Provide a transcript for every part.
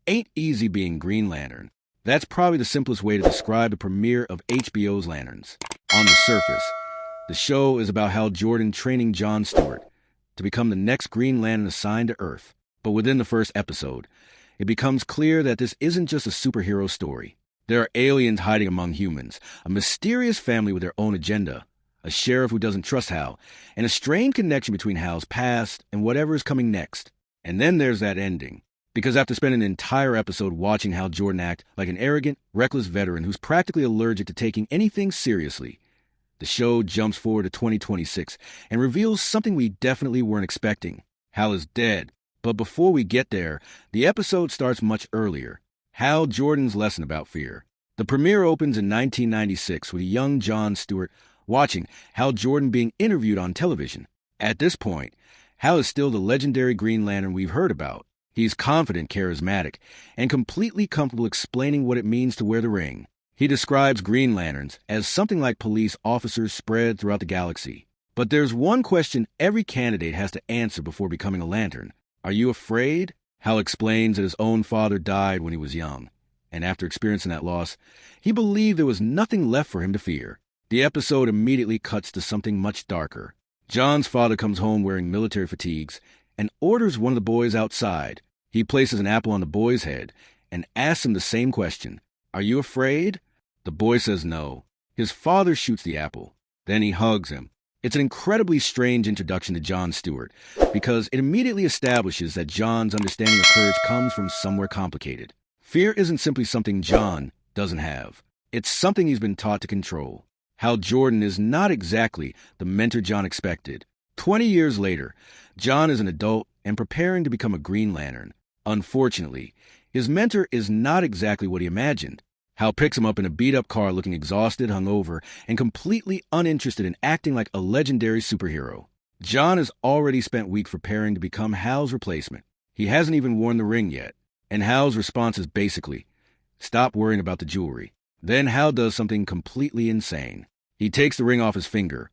ain't easy being Green Lantern. That's probably the simplest way to describe the premiere of HBO's Lanterns. On the surface, the show is about Hal Jordan training John Stewart to become the next Green Lantern assigned to Earth. But within the first episode, it becomes clear that this isn't just a superhero story. There are aliens hiding among humans, a mysterious family with their own agenda, a sheriff who doesn't trust Hal, and a strained connection between Hal's past and whatever is coming next. And then there's that ending. Because after spending an entire episode watching Hal Jordan act like an arrogant, reckless veteran who's practically allergic to taking anything seriously, the show jumps forward to 2026 and reveals something we definitely weren't expecting. Hal is dead. But before we get there, the episode starts much earlier. Hal Jordan's lesson about fear. The premiere opens in 1996 with a young John Stewart watching Hal Jordan being interviewed on television. At this point, Hal is still the legendary Green Lantern we've heard about. He's confident, charismatic, and completely comfortable explaining what it means to wear the ring. He describes Green Lanterns as something like police officers spread throughout the galaxy. But there's one question every candidate has to answer before becoming a Lantern. Are you afraid? Hal explains that his own father died when he was young, and after experiencing that loss, he believed there was nothing left for him to fear. The episode immediately cuts to something much darker. John's father comes home wearing military fatigues and orders one of the boys outside. He places an apple on the boy's head and asks him the same question. Are you afraid? The boy says no. His father shoots the apple. Then he hugs him. It's an incredibly strange introduction to John Stewart because it immediately establishes that John's understanding of courage comes from somewhere complicated. Fear isn't simply something John doesn't have. It's something he's been taught to control. Hal Jordan is not exactly the mentor John expected. 20 years later, John is an adult and preparing to become a Green Lantern. Unfortunately, his mentor is not exactly what he imagined. Hal picks him up in a beat-up car looking exhausted, hungover, and completely uninterested in acting like a legendary superhero. John has already spent weeks preparing to become Hal's replacement. He hasn't even worn the ring yet. And Hal's response is basically, stop worrying about the jewelry. Then Hal does something completely insane. He takes the ring off his finger,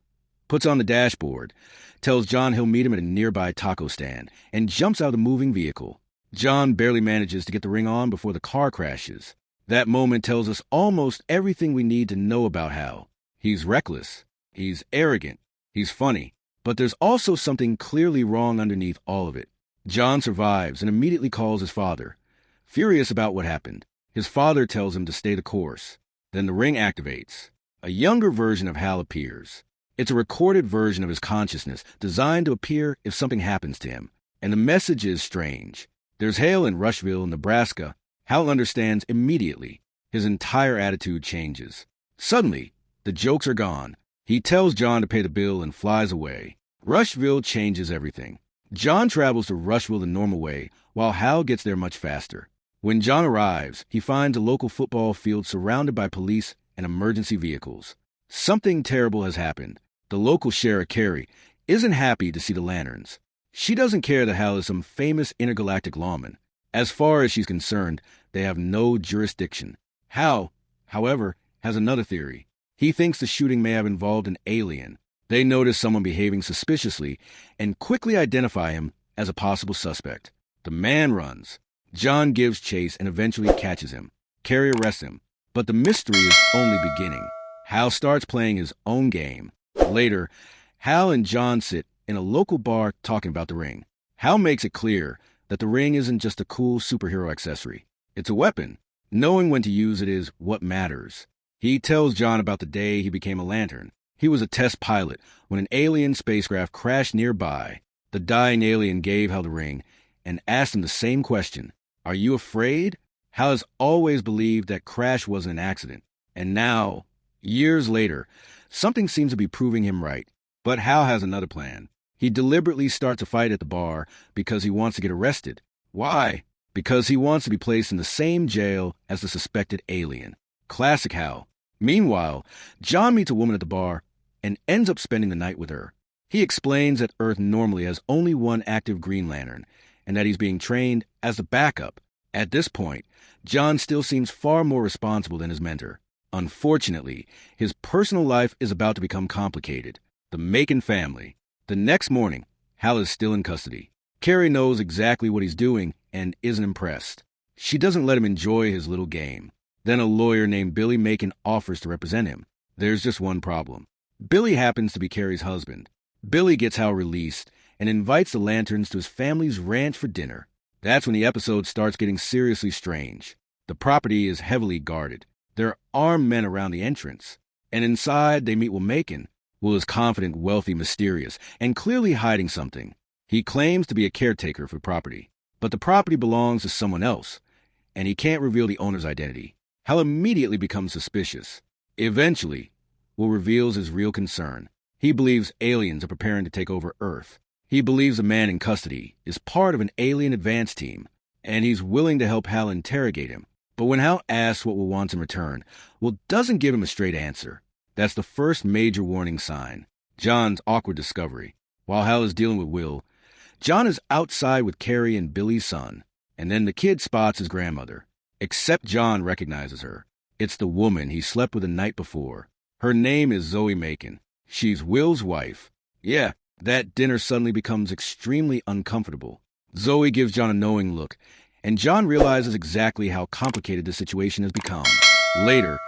puts on the dashboard, tells John he'll meet him at a nearby taco stand, and jumps out of the moving vehicle. John barely manages to get the ring on before the car crashes. That moment tells us almost everything we need to know about Hal. He's reckless, he's arrogant, he's funny, but there's also something clearly wrong underneath all of it. John survives and immediately calls his father. Furious about what happened, his father tells him to stay the course. Then the ring activates. A younger version of Hal appears. It's a recorded version of his consciousness designed to appear if something happens to him. And the message is strange. There's hail in Rushville, Nebraska. Hal understands immediately. His entire attitude changes. Suddenly, the jokes are gone. He tells John to pay the bill and flies away. Rushville changes everything. John travels to Rushville the normal way, while Hal gets there much faster. When John arrives, he finds a local football field surrounded by police and emergency vehicles. Something terrible has happened. The local sheriff, Carrie, isn't happy to see the Lanterns. She doesn't care that Hal is some famous intergalactic lawman. As far as she's concerned, they have no jurisdiction. Hal, however, has another theory. He thinks the shooting may have involved an alien. They notice someone behaving suspiciously and quickly identify him as a possible suspect. The man runs. John gives chase and eventually catches him. Carrie arrests him. But the mystery is only beginning. Hal starts playing his own game. Later, Hal and John sit in a local bar talking about the ring. Hal makes it clear that the ring isn't just a cool superhero accessory. It's a weapon. Knowing when to use it is what matters. He tells John about the day he became a Lantern. He was a test pilot when an alien spacecraft crashed nearby. The dying alien gave Hal the ring and asked him the same question. Are you afraid? Hal has always believed that crash wasn't an accident. And now, years later, something seems to be proving him right. But Hal has another plan. He deliberately starts a fight at the bar because he wants to get arrested. Why? Because he wants to be placed in the same jail as the suspected alien. Classic Hal. Meanwhile, John meets a woman at the bar and ends up spending the night with her. He explains that Earth normally has only one active Green Lantern, and that he's being trained as a backup. At this point, John still seems far more responsible than his mentor. Unfortunately, his personal life is about to become complicated. The Macon family. The next morning, Hal is still in custody. Carrie knows exactly what he's doing and isn't impressed. She doesn't let him enjoy his little game. Then a lawyer named Billy Macon offers to represent him. There's just one problem. Billy happens to be Carrie's husband. Billy gets Hal released and invites the Lanterns to his family's ranch for dinner. That's when the episode starts getting seriously strange. The property is heavily guarded. There are armed men around the entrance. And inside, they meet Will Macon. Will is confident, wealthy, mysterious, and clearly hiding something. He claims to be a caretaker for property, but the property belongs to someone else, and he can't reveal the owner's identity. Hal immediately becomes suspicious. Eventually, Will reveals his real concern. He believes aliens are preparing to take over Earth. He believes the man in custody is part of an alien advance team, and he's willing to help Hal interrogate him. But when Hal asks what Will wants in return, Will doesn't give him a straight answer. That's the first major warning sign. John's awkward discovery. While Hal is dealing with Will, John is outside with Carrie and Billy's son, and then the kid spots his grandmother. Except John recognizes her. It's the woman he slept with the night before. Her name is Zoe Macon. She's Will's wife. Yeah, that dinner suddenly becomes extremely uncomfortable. Zoe gives John a knowing look, and John realizes exactly how complicated the situation has become. Later,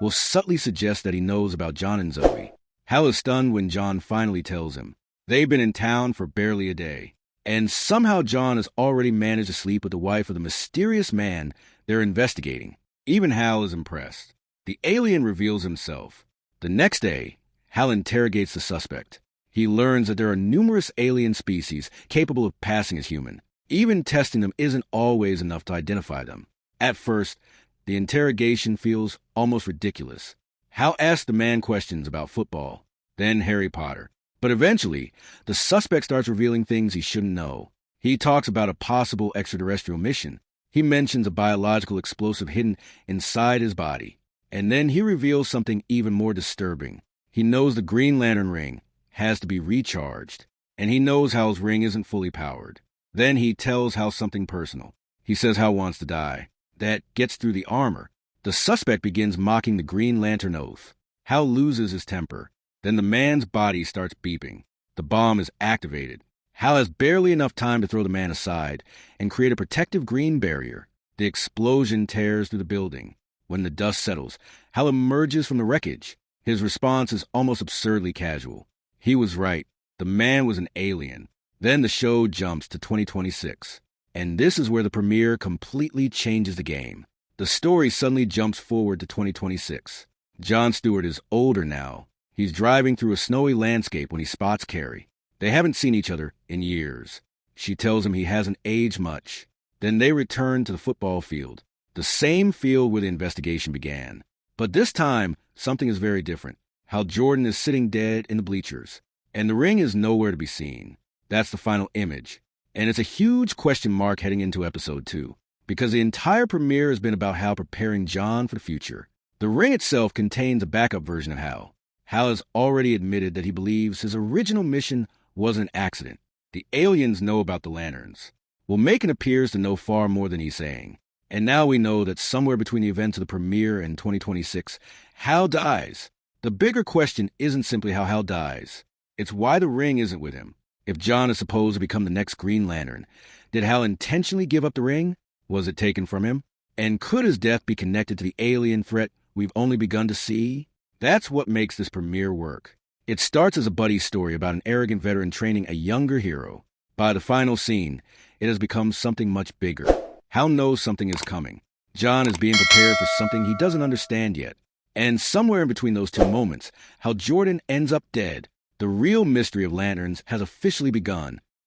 Will subtly suggest that he knows about John and Zoe. Hal is stunned when John finally tells him. They've been in town for barely a day, and somehow John has already managed to sleep with the wife of the mysterious man they're investigating. Even Hal is impressed. The alien reveals himself. The next day, Hal interrogates the suspect. He learns that there are numerous alien species capable of passing as human. Even testing them isn't always enough to identify them. At first, the interrogation feels almost ridiculous. Hal asks the man questions about football, then Harry Potter. But eventually, the suspect starts revealing things he shouldn't know. He talks about a possible extraterrestrial mission. He mentions a biological explosive hidden inside his body. And then he reveals something even more disturbing. He knows the Green Lantern ring has to be recharged, and he knows Hal's ring isn't fully powered. Then he tells Hal something personal. He says Hal wants to die. That gets through the armor. The suspect begins mocking the Green Lantern oath. Hal loses his temper. Then the man's body starts beeping. The bomb is activated. Hal has barely enough time to throw the man aside and create a protective green barrier. The explosion tears through the building. When the dust settles, Hal emerges from the wreckage. His response is almost absurdly casual. He was right. The man was an alien. Then the show jumps to 2026. And this is where the premiere completely changes the game. The story suddenly jumps forward to 2026. John Stewart is older now. He's driving through a snowy landscape when he spots Carrie. They haven't seen each other in years. She tells him he hasn't aged much. Then they return to the football field, the same field where the investigation began. But this time, something is very different. Hal Jordan is sitting dead in the bleachers, and the ring is nowhere to be seen. That's the final image. And it's a huge question mark heading into episode 2, because the entire premiere has been about Hal preparing John for the future. The ring itself contains a backup version of Hal. Hal has already admitted that he believes his original mission was an accident. The aliens know about the lanterns. Will Macon appears to know far more than he's saying. And now we know that somewhere between the events of the premiere and 2026, Hal dies. The bigger question isn't simply how Hal dies. It's why the ring isn't with him. If John is supposed to become the next Green Lantern, did Hal intentionally give up the ring? Was it taken from him? And could his death be connected to the alien threat we've only begun to see? That's what makes this premiere work. It starts as a buddy story about an arrogant veteran training a younger hero. By the final scene, it has become something much bigger. Hal knows something is coming. John is being prepared for something he doesn't understand yet. And somewhere in between those two moments, Hal Jordan ends up dead. The real mystery of lanterns has officially begun.